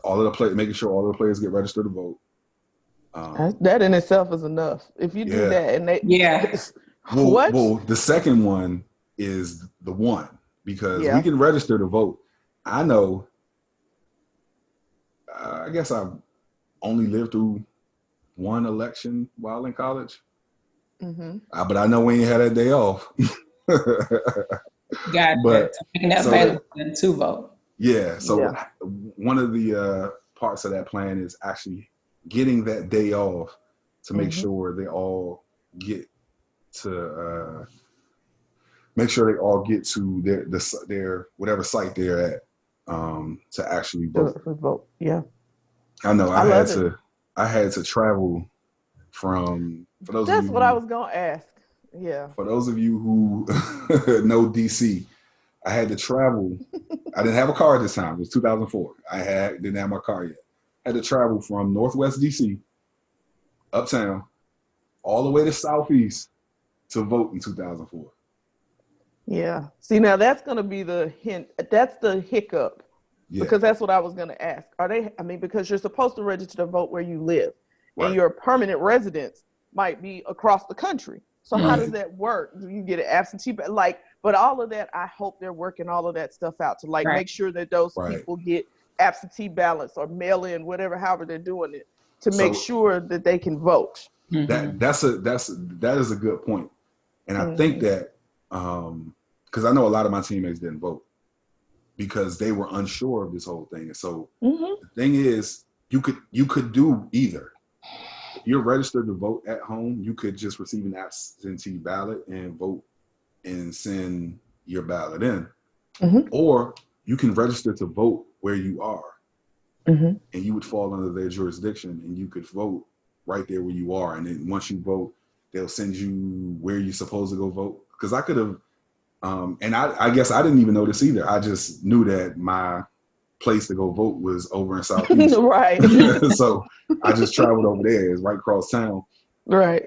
all of the making sure all of the players get registered to vote. That in itself is enough. If you do that, and they Well, the second one is the one, because we can register to vote. I know. I guess I've only lived through one election while in college. Mm-hmm. But I know we ain't had that day off. But making that available to vote. Yeah. So one of the parts of that plan is actually getting that day off to make sure they all get to their whatever site they're at to actually vote. Yeah. I know. I had to travel from, for those That's of you what I was gonna ask. Yeah. For those of you who know DC, I had to travel. I didn't have a car at this time. It was 2004. Didn't have my car yet. I had to travel from Northwest DC, uptown, all the way to Southeast to vote in 2004. Yeah. See, now that's going to be the hint. That's the hiccup. Yeah. Because that's what I was going to ask. Because you're supposed to register to vote where you live. Right. And your permanent residence might be across the country. So how does that work? Do you get an absentee? But all of that, I hope they're working all of that stuff out to make sure that those people get absentee ballots or mail in, however they're doing it, to make sure that they can vote. That is a good point. And I think that because I know a lot of my teammates didn't vote because they were unsure of this whole thing. And so the thing is, you could do either. If you're registered to vote at home, you could just receive an absentee ballot and vote and send your ballot in. Or you can register to vote where you are. And you would fall under their jurisdiction and you could vote right there where you are. And then once you vote, they'll send you where you're supposed to go vote. Because I could have, and I guess I didn't even know this either. I just knew that my place to go vote was over in Southeast. Right. So I just traveled over there. It's right across town. Right.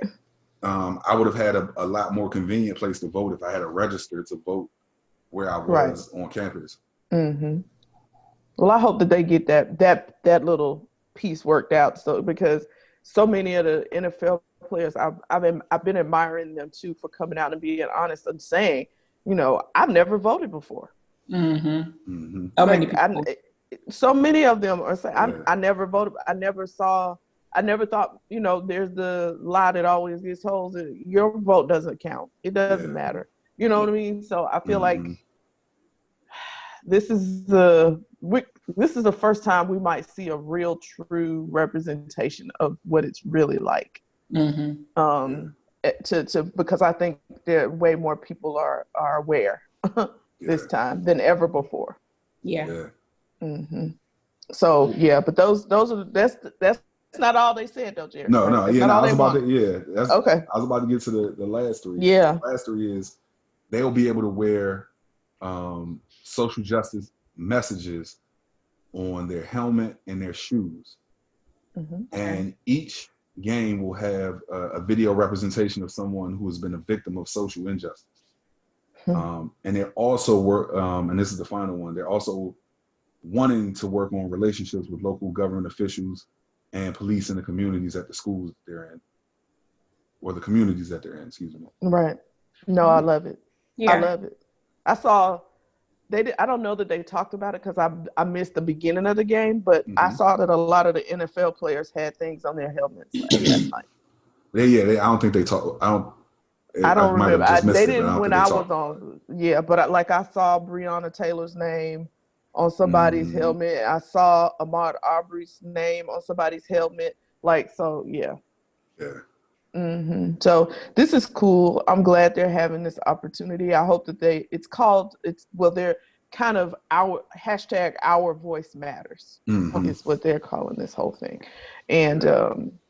I would have had a lot more convenient place to vote if I had a register to vote where I was on campus. Well, I hope that they get that little piece worked out. So because so many of the NFL players, I've been admiring them too for coming out and being honest and saying, I've never voted before. So many people. So many of them are saying, I never voted. I never thought, there's the lie that always gets told that your vote doesn't count. It doesn't matter. You know what I mean? So I feel like this is the first time we might see a real, true representation of what it's really like. Because I think that way more people are aware this time than ever before. Yeah. So but that's not all they said though, Jarrett. No, right? I was about to. Okay. I was about to get to the last three. Yeah. The last three is they'll be able to wear social justice messages on their helmet and their shoes, and each game will have a video representation of someone who has been a victim of social injustice. And they're also and this is the final one. They're also wanting to work on relationships with local government officials and police in the communities at the schools they're in, or the communities that they're in. Excuse me. Right. No, I love it. Yeah. I love it. I saw I don't know that they talked about it because I missed the beginning of the game, but I saw that a lot of the NFL players had things on their helmets last night. I don't think they talk. I don't remember. They didn't when I was on. Yeah, but I saw Breona Taylor's name on somebody's helmet. I saw Ahmaud Arbery's name on somebody's helmet. So. So this is cool. I'm glad they're having this opportunity. I hope that they're kind of our voice matters is what they're calling this whole thing. And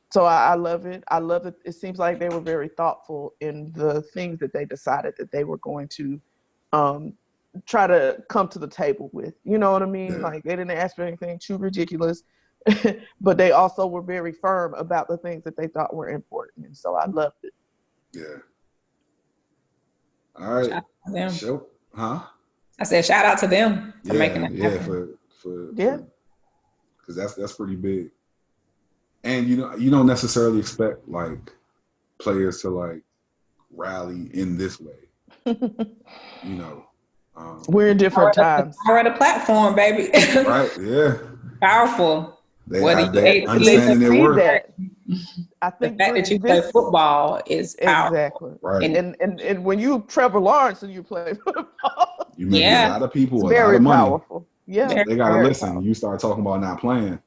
so I love it. I love it. It seems like they were very thoughtful in the things that they decided that they were going to try to come to the table with. You know what I mean? Like they didn't ask for anything too ridiculous. But they also were very firm about the things that they thought were important. And so I loved it. Yeah. All right. Show. Huh? I said shout out to them for making that happen. Because that's pretty big. And you don't necessarily expect players to rally in this way. We're in different times. We're at a platform, baby. Right, yeah. Powerful. They understanding their worth. I think the fact that you play football is powerful. Exactly. Right. And when you Trevor Lawrence and you play football, you make a lot of people it's very lot of money. Powerful. Yeah. They gotta listen. Powerful. You start talking about not playing.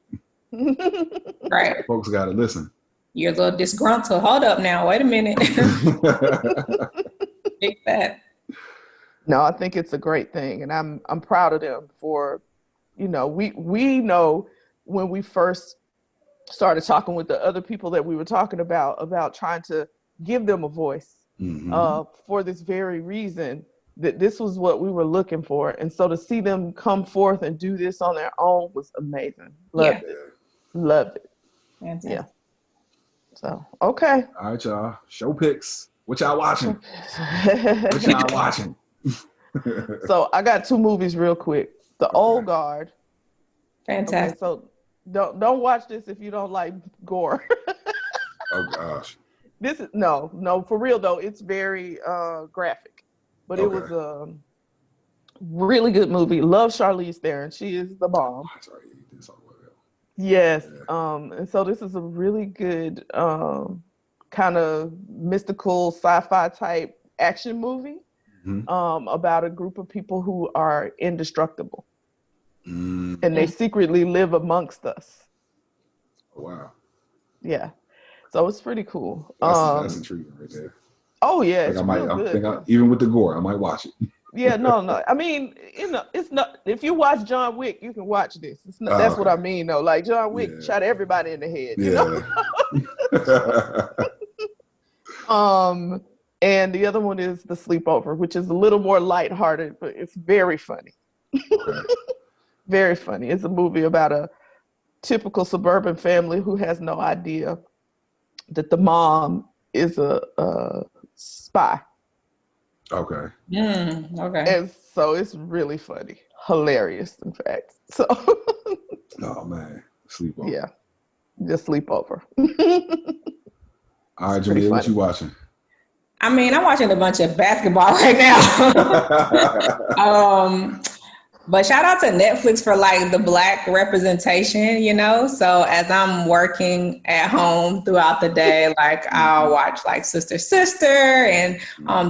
Right. Folks gotta listen. You're a little disgruntled. Hold up now. Wait a minute. Big fat. No, I think it's a great thing, and I'm proud of them for, we know when we first started talking with the other people that we were talking about trying to give them a voice for this very reason, that this was what we were looking for. And so to see them come forth and do this on their own was amazing. Loved it. Fantastic. Yeah. So, okay. All right, y'all. Show picks. What y'all watching? What y'all watching? So I got two movies real quick. The Old Guard. Fantastic. Okay, so don't watch this if you don't like gore. Oh gosh. This is no, for real though. It's very graphic, but it was a really good movie. Love Charlize Theron. She is the bomb. Yes. Yeah. And so this is a really good kind of mystical sci-fi type action movie about a group of people who are indestructible. And they secretly live amongst us. Wow. Yeah. So it's pretty cool. That's intriguing right there. Oh yeah. Even with the gore, I might watch it. Yeah, no. I mean, it's not. If you watch John Wick, you can watch this. It's not, that's what I mean, though. Like John Wick shot everybody in the head. You know? And the other one is The Sleepover, which is a little more lighthearted, but it's very funny. Very funny. It's a movie about a typical suburban family who has no idea that the mom is a spy. Okay. Okay. And so it's really funny. Hilarious, in fact. So oh man. Sleepover. Yeah. Just Sleepover. All right, Jamila, what you watching? I mean, I'm watching a bunch of basketball right now. But shout out to Netflix for like the Black representation, you know? So as I'm working at home throughout the day, like I'll watch like Sister and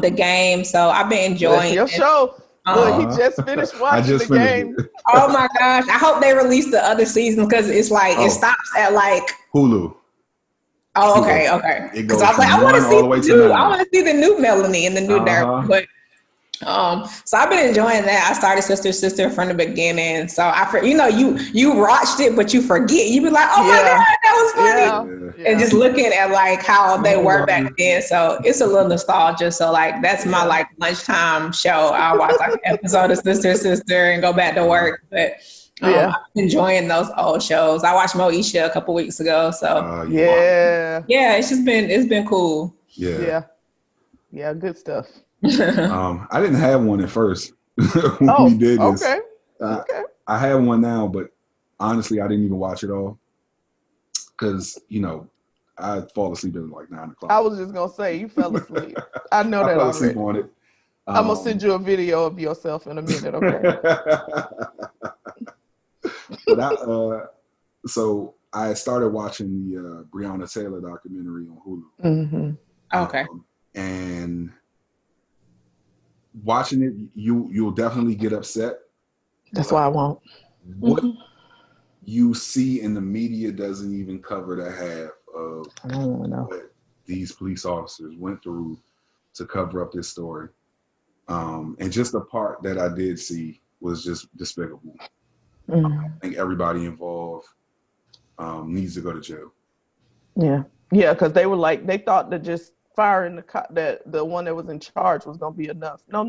The Game. So I've been enjoying your show. Look, he just finished watching The Game. Oh my gosh. I hope they release the other seasons because it's like it stops at like Hulu. Oh, okay. Because I was like, I want to see the new Melanie and the new Derek. But so I've been enjoying that. I started Sister from the beginning. So you watched it, but you forget. You be like, oh my God, that was funny. Yeah. And just looking at like how they were back then. So it's a little nostalgia. So like that's my like lunchtime show. I'll watch like an episode of Sister and go back to work. But I'm enjoying those old shows. I watched Moesha a couple weeks ago. So it's been cool. Yeah, good stuff. I didn't have one at first when we did this. Okay. I have one now, but honestly, I didn't even watch it all because I fall asleep at like 9 o'clock. I was just gonna say you fell asleep. I know that. I fell asleep on it. I'm gonna send you a video of yourself in a minute. Okay. But so I started watching the Breonna Taylor documentary on Hulu. Mm-hmm. Okay. And watching it, you'll definitely get upset. That's why I won't. What you see in the media doesn't even cover the half of what these police officers went through to cover up this story. And just the part that I did see was just despicable. I think everybody involved needs to go to jail. Yeah, because they were like, they thought that just firing the one that was in charge was gonna be enough. No.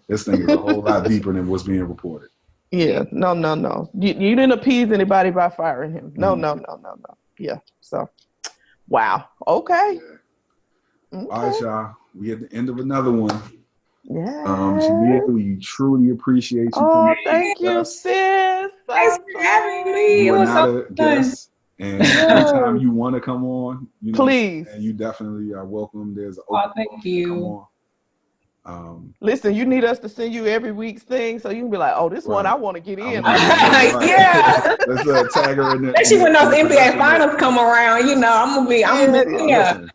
This thing is a whole lot deeper than what's being reported. Yeah, no. You didn't appease anybody by firing him. No. Yeah. So, wow. Okay. All right, y'all. We at the end of another one. Yeah. Jamia, we truly appreciate you. Oh, thank you, sis. Thanks for having me. You are not a guest, and anytime you want to come on, please. And you definitely are welcome. There's an open thank you. Come on. Listen, you need us to send you every week's thing, so you can be like, "Oh, this one I want to get in." Yeah. Let's tag her in there. Especially when those NBA finals come around, I'm gonna be. Listen,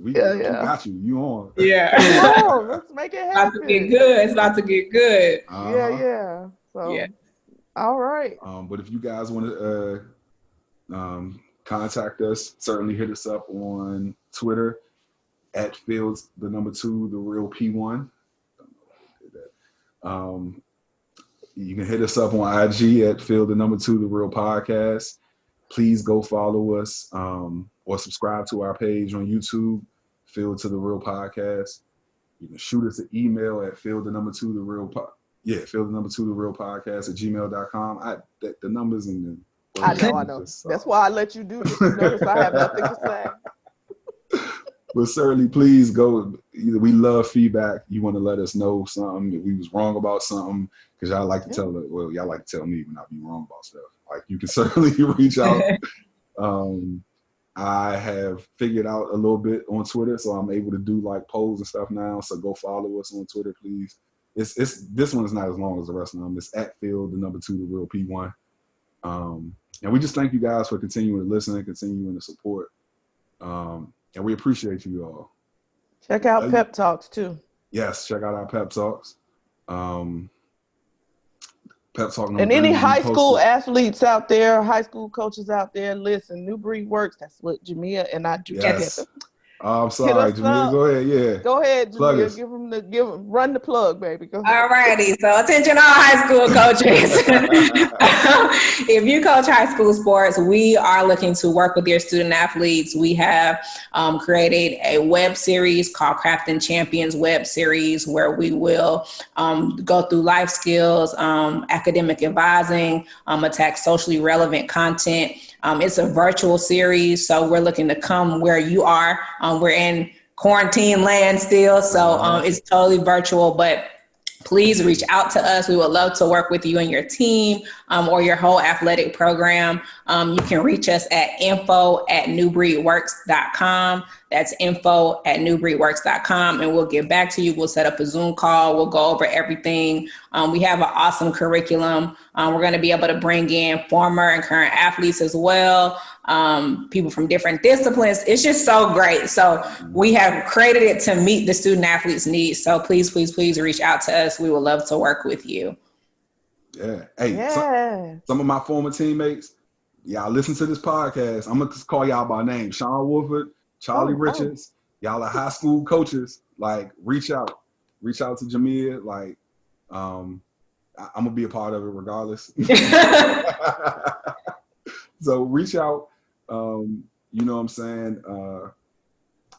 we got you. You on? Yeah. Let's make it happen. It's about to get good. Yeah. So, all right. But if you guys want to contact us, certainly hit us up on Twitter at Fields, the number 2, the real P1. You can hit us up on IG at Field, the number 2, the real podcast. Please go follow us or subscribe to our page on YouTube, Field to the Real Podcast. You can shoot us an email at Field the number 2, the real Field the number 2, the real podcast at gmail.com. The numbers in the I know. That's why I let you do this. You notice I have nothing to say. But certainly, please go. We love feedback. You want to let us know something if we was wrong about something, because y'all like to tell me when I be wrong about stuff. Like, you can certainly reach out. I have figured out a little bit on Twitter, so I'm able to do like polls and stuff now. So go follow us on Twitter, please. It's this one is not as long as the rest of them. It's at Field the number 2, the real P1. And we just thank you guys for continuing to listen and continuing to support. And we appreciate you all. Check out Pep Talks too. Yes, check out our Pep Talks. Pep Talk. And any high school athletes out there, high school coaches out there, listen, New Breed Works. That's what Jamia and I do together. I'm sorry, Jamia. Go ahead. Yeah. Go ahead, Jamia. Give them, run the plug, baby. Go ahead. All righty. So attention all high school coaches. If you coach high school sports, we are looking to work with your student athletes. We have created a web series called Crafting Champions web series, where we will go through life skills, academic advising, attack socially relevant content. It's a virtual series, so we're looking to come where you are. We're in quarantine land still, so it's totally virtual, but please reach out to us. We would love to work with you and your team or your whole athletic program. You can reach us at info@newbreedworks.com. That's info@newbreedworks.com, and we'll get back to you. We'll set up a Zoom call. We'll go over everything. We have an awesome curriculum. We're going to be able to bring in former and current athletes as well, people from different disciplines. It's just so great. So we have created it to meet the student athletes' needs. So please, please, please reach out to us. We would love to work with you. Yeah. Hey, some of my former teammates, y'all listen to this podcast. I'm going to just call y'all by name. Sean Wolford, Charlie Richards. Y'all are high school coaches. Like, reach out. Reach out to Jamia. Like, I'm going to be a part of it regardless. So reach out. You know what I'm saying?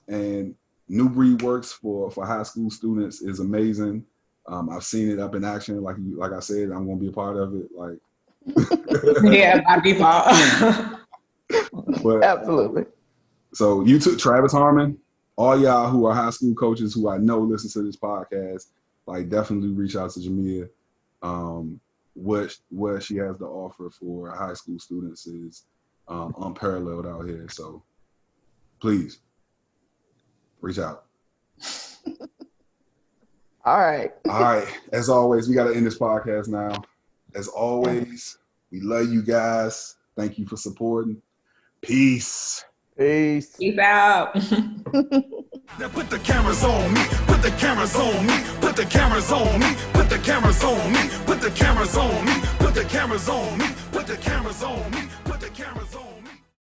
And New Breed Works for high school students is amazing. I've seen it up in action. Like I said, I'm going to be a part of it. Like, yeah, by default. But, absolutely. So you took Travis Harmon, all y'all who are high school coaches who I know listen to this podcast, like definitely reach out to Jamia. What she has to offer for high school students is unparalleled out here. So please reach out. All right. As always, we got to end this podcast now. As always, we love you guys. Thank you for supporting. Peace. Peace out. Now put the cameras on me. Put the cameras on me. Put the cameras on me. Put the cameras on me. Put the cameras on me. Put the cameras on me. Put the cameras on me. Put the cameras on me.